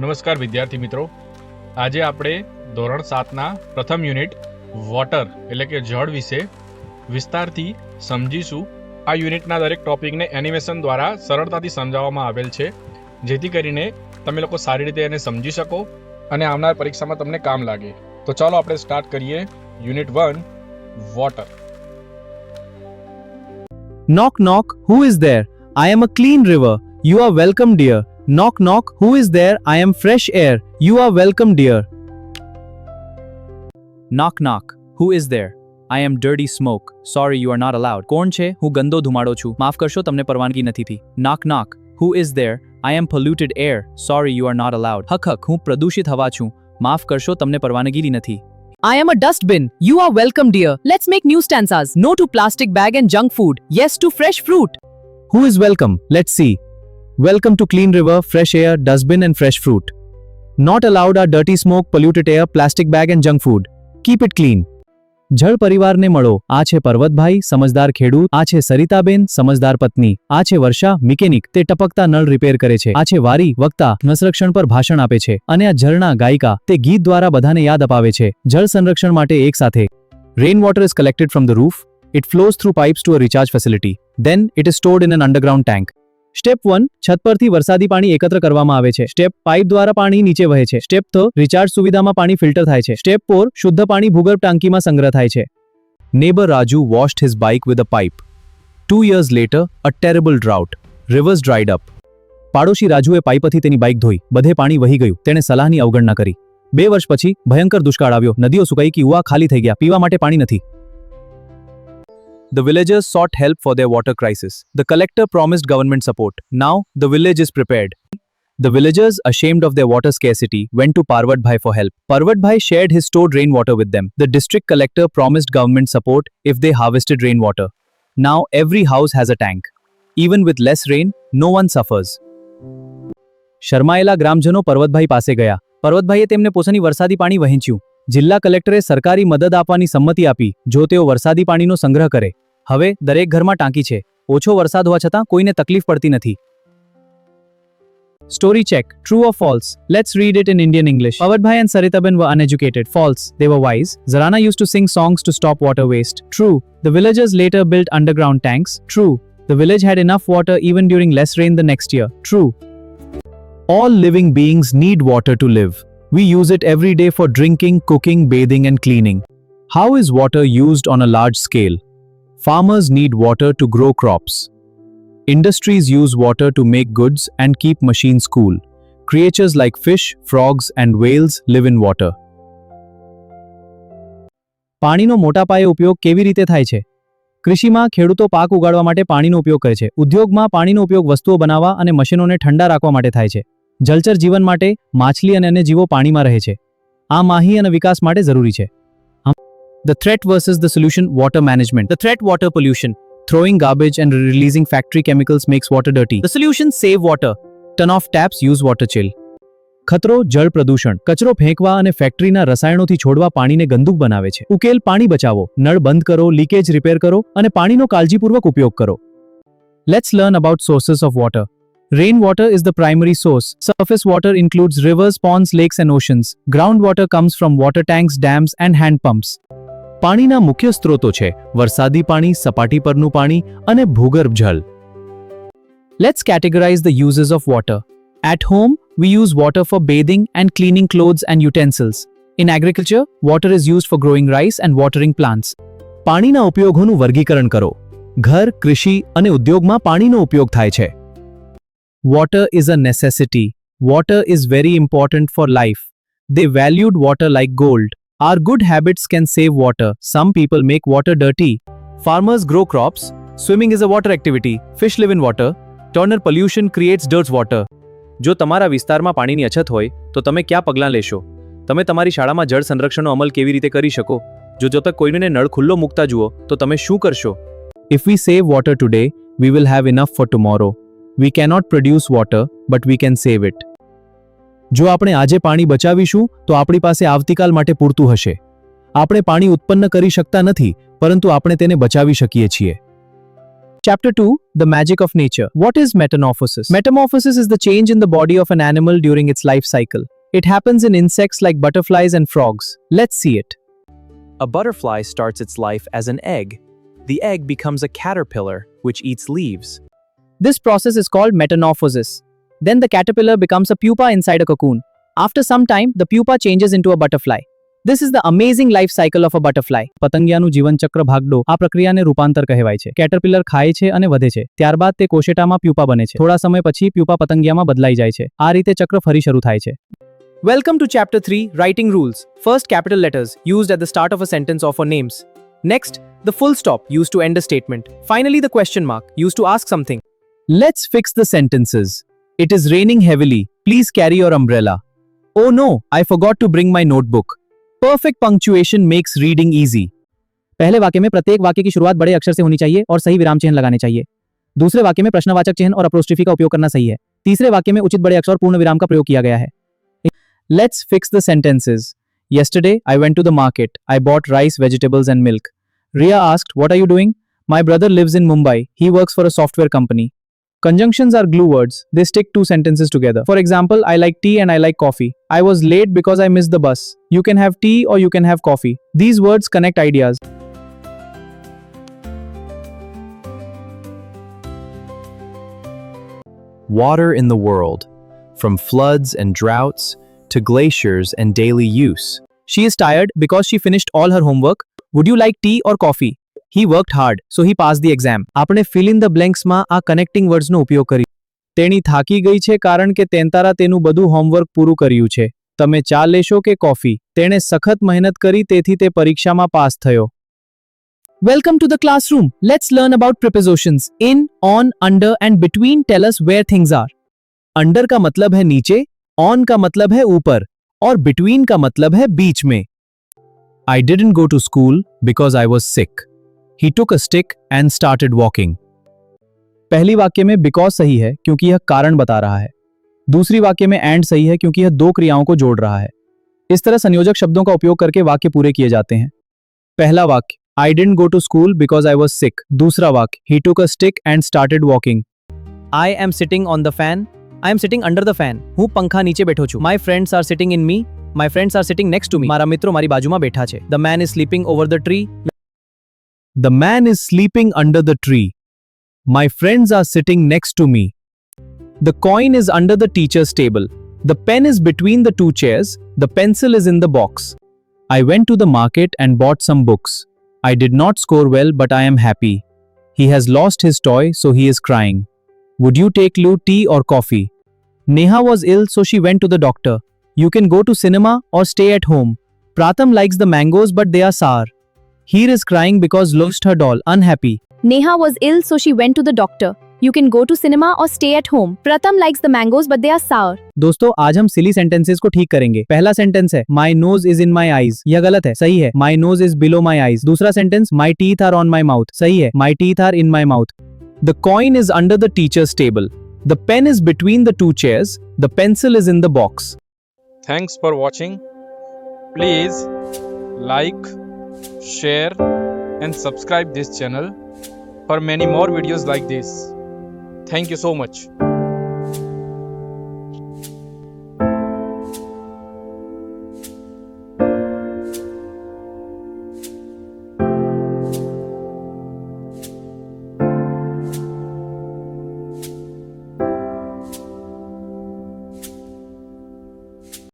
નમસ્કાર વિદ્યાર્થી મિત્રો, આજે આપણે ધોરણ 7ના પ્રથમ યુનિટ વોટર એટલે કે જળ વિશે વિસ્તારથી સમજીશું। આ યુનિટના દરેક ટોપિકને એનિમેશન દ્વારા સરળતાથી સમજાવવામાં આવેલ છે, જેથી કરીને તમે લોકો સારી રીતે એને સમજી શકો અને આવનાર પરીક્ષામાં તમને કામ લાગે। તો ચાલો આપણે સ્ટાર્ટ કરીએ unit 1 water. Knock knock, who is there? I am a clean river. You are welcome, dear. Knock knock, who is there? I am fresh air. You are welcome, dear. Knock knock, who is there? I am dirty smoke. Sorry, you are not allowed. કોણ છે? હું ગંદો ધુમાડો છું. માફ કરશો, તમને પરવાનગી નથી થી. Knock knock, who is there? I am polluted air. Sorry, you are not allowed. હક હક, હું પ્રદૂષિત હવા છું. માફ કરશો, તમને પરવાનગી નથી. I am a dustbin. You are welcome, dear. Let's make new stanzas. No to plastic bag and junk food. Yes to fresh fruit. Who is welcome? Let's see. Welcome to clean river, fresh air, dustbin and fresh fruit. Not allowed are dirty smoke, polluted air, plastic bag and junk food. Keep it clean. જળ પરિવારને મળો. આ છે પર્વતભાઈ, સમજદાર ખેડૂત. આ છે સરિતાબેન, સમજદાર પત્ની. આ છે વર્ષા, મિકેનિક. તે ટપકતા નળ રિપેર કરે છે. આ છે વારી, વક્તા, સંરક્ષણ પર ભાષણ આપે છે. અને આ ઝરણા, ગાયિકા. તે ગીત દ્વારા બધાને યાદ અપાવે છે જળ સંરક્ષણ માટે એક સાથે. Rain water is collected from the roof. It flows through pipes to a recharge facility. Then it is stored in an underground tank. Step 1, છત પરથી વરસાદી પાણી એકત્ર કરવામાં આવે છે. સ્ટેપ 5, દ્વારા પાણી નીચે વહે છે. સ્ટેપ 2, રિચાર્જ સુવિધામાં પાણી ફિલ્ટર થાય છે. સ્ટેપ 4, શુદ્ધ પાણી ભૂગર્ભ ટાંકીમાં સંગ્રહ થાય છે. Neighbor Raju washed his bike with a pipe. 2 years later, a terrible drought. Rivers dried up. પાડોશી રાજુએ પાઇપથી તેની બાઇક ધોઈ. બધે પાણી વહી ગયું. તેણે સલાહની અવગણના કરી. 2 વર્ષ પછી ભયંકર દુષ્કાળ આવ્યો. નદીઓ સુકાઈ ગઈ, કૂવા ખાલી થઈ ગયા. પીવા માટે પાણી નથી. The villagers sought help for their water crisis. The collector promised government support. Now, the village is prepared. The villagers, ashamed of their water scarcity, went to Parvatbhai for help. Parvatbhai shared his stored rainwater with them. The district collector promised government support if they harvested rainwater. Now, every house has a tank. Even with less rain, no one suffers. શરમાયેલા ગ્રામજનો પર્વતભાઈ પાસે ગયા. પર્વતભાઈએ તેમને પોતાની વરસાદી પાણી વહેંચ્યું. જિલ્લા કલેક્ટરે સરકારી મદદ આપવાની સંમતિ આપી જો તેઓ વરસાદી પાણીનો સંગ્રહ કરે. હવે દરેક ઘરમાં ટાંકી છે. ઓછો વરસાદ હોવા છતાં કોઈને તકલીફ પડતી નથી. Story check. True or false? Let's read it in Indian English. Parvatbhai and Saritaben were uneducated. False. They were wise. Zarana used to sing songs to stop water waste. True. The villagers later built underground tanks. True. The village had enough water even during less rain the next year. True. All living beings need water to live. We use it every day for drinking, cooking, bathing and cleaning. How is water used on a large scale? Farmers need water to grow crops. Industries use water to make goods and keep machines cool. Creatures like fish, frogs and whales live in water. પાણીનો મોટા પાયે ઉપયોગ કેવી રીતે થાય છે? કૃષિમાં ખેડૂતો પાક ઉગાડવા માટે પાણીનો ઉપયોગ કરે છે. ઉદ્યોગમાં પાણીનો ઉપયોગ વસ્તુઓ બનાવવા અને મશીનોને ઠંડા રાખવા માટે થાય છે. જલચર જીવન માટે માછલી અને અન્ય જીવો પાણીમાં રહે છે. આ માહી અને વિકાસ માટે જરૂરી છે. The threat versus the solution: water management. The threat: water pollution. Throwing garbage and releasing factory chemicals makes water dirty. The solution: save water. Turn off taps, use water chill. ખતરો: જળ પ્રદૂષણ. કચરો ફેંકવા અને ફેક્ટરીના રસાયણોથી છોડવા પાણીને ગંદુ બનાવે છે. ઉકેલ: પાણી બચાવો. નળ બંધ કરો, લીકેજ રિપેર કરો અને પાણીનો કાળજીપૂર્વક ઉપયોગ કરો. Let's learn about sources of water. Rainwater is the primary source. Surface water includes rivers, ponds, lakes and oceans. Groundwater comes from water tanks, dams and hand pumps. પાણીના મુખ્ય સ્ત્રોતો છે વરસાદી પાણી, સપાટી પરનું પાણી અને ભૂગર્ભ જળ. Let's categorize the uses of water. At home, we use water for bathing and cleaning clothes and utensils. In agriculture, water is used for growing rice and watering plants. પાણીના ઉપયોગોનું વર્ગીકરણ કરો. ઘર, કૃષિ અને ઉદ્યોગમાં પાણીનો ઉપયોગ થાય છે. Water is a necessity. Water is very important for life. They valued water like gold. Our good habits can save water. Some people make water dirty. Farmers grow crops. Swimming is a water activity. Fish live in water. Turner pollution creates dirt water. જો તમારા વિસ્તારમાં પાણીની અછત હોય તો તમે કયા પગલાં લેશો? તમે તમારી શાળામાં જળ સંરક્ષણનો અમલ કેવી રીતે કરી શકો? જો તક કોઈને નળ ખુલ્લો મૂકતા જુઓ તો તમે શું કરશો? If we save water today, we will have enough for tomorrow. We cannot produce water, but we can save it. જો આપણે આજે પાણી બચાવીશું તો આપણી પાસે આવતીકાલ માટે પૂરતું હશે. આપણે પાણી ઉત્પન્ન કરી શકતા નથી, પરંતુ આપણે તેને બચાવી શકીએ છીએ. Chapter 2, The Magic of Nature. What is metamorphosis? Metamorphosis is the change in the body of an animal during its life cycle. It happens in insects like butterflies and frogs. Let's see it. A butterfly starts its life as an egg. The egg becomes a caterpillar, which eats leaves. This process is called metamorphosis. Then the caterpillar becomes a pupa inside a cocoon. After some time, the pupa changes into a butterfly. This is the amazing life cycle of a butterfly. પતંગિયાનું જીવનચક્ર ભાગડો આ પ્રક્રિયાને રૂપાંતર કહેવાય છે. Caterpillar ખાય છે અને વધે છે. ત્યારબાદ તે કોશેટામાં પ્યુપા બને છે. થોડા સમય પછી પ્યુપા પતંગિયામાં બદલાઈ જાય છે. આ રીતે ચક્ર ફરી શરૂ થાય છે. Welcome to Chapter 3, Writing Rules. First, capital letters, used at the start of a sentence or for names. Next, the full stop, used to end a statement. Finally, the question mark, used to ask something. Let's fix the sentences. It is raining heavily. Please carry your umbrella. Oh no, I forgot to bring my notebook. Perfect punctuation makes reading easy. पहले वाक्य में प्रत्येक वाक्य की शुरुआत बड़े अक्षर से होनी चाहिए और सही विराम चिन्ह लगाने चाहिए. दूसरे वाक्य में प्रश्नवाचक चिन्ह और अपोस्ट्रोफी का उपयोग करना सही है. तीसरे वाक्य में उचित बड़े अक्षर और पूर्ण विराम का प्रयोग किया गया है. Let's fix the sentences. Yesterday, I went to the market. I bought rice, vegetables and milk. Ria asked, "What are you doing?" My brother lives in Mumbai. He works for a software company. Conjunctions are glue words. They stick two sentences together. For example, I like tea and I like coffee. I was late because I missed the bus. You can have tea or you can have coffee. These words connect ideas. Water in the world, from floods and droughts to glaciers and daily use. She is tired because she finished all her homework. Would you like tea or coffee? He worked hard, so he passed the exam. આપણે fill in the blanks માં આ connecting words નો ઉપયોગ કરી. તેણી થાકી ગઈ છે કારણ કે તેંતારા તેનું બધું હોમવર્ક પૂરું કર્યું છે. તમે ચા લેશો કે કોફી? તેણે સખત મહેનત કરી તેથી તે પરીક્ષામાં પાસ થયો. Welcome to the classroom. Let's learn about prepositions. In, on, under and between tell us where things are. Under का मतलब है नीचे, on का मतलब है ऊपर और between का मतलब है बीच में. I didn't go to school because I was sick. He took a stick and started walking. पहली वाक्य में because सही है क्योंकि यह कारण बता रहा है. दूसरी वाक्य में and सही है क्योंकि यह दो क्रियाओं को जोड़ रहा है. इस तरह संयोजक शब्दों का उपयोग करके वाक्य पूरे किए जाते हैं. पहला वाक्य I didn't go to school because I was sick. दूसरा वाक्य He took a stick and started walking. I am sitting on the fan. I am sitting under the fan. હું પંખા નીચે બેઠો છું. My friends are sitting in me. My friends are sitting next to me. મારા મિત્રો મારી બાજુમાં બેઠા છે. The man is sleeping over the tree. The man is sleeping under the tree. My friends are sitting next to me. The coin is under the teacher's table. The pen is between the two chairs. The pencil is in the box. I went to the market and bought some books. I did not score well, but I am happy. He has lost his toy, so he is crying. Would you take Lou tea or coffee? Neha was ill, so she went to the doctor. You can go to cinema or stay at home. Pratham likes the mangoes, but they are sour. Heer is crying because lost her doll, unhappy. Neha was ill, so she went to the doctor. You can go to cinema or stay at home. Pratham likes the mangoes, but they are sour. दोस्तों आज हम सिली sentences को ठीक करेंगे. पहला sentence है My nose is in my eyes. यह गलत है. सही है My nose is below my eyes. दूसरा sentence My teeth are on my mouth. सही है My teeth are in my mouth. The coin is under the teacher's table. The pen is between the two chairs. The pencil is in the box. Thanks for watching. Please like, share and subscribe this channel for many more videos like this. Thank you so much.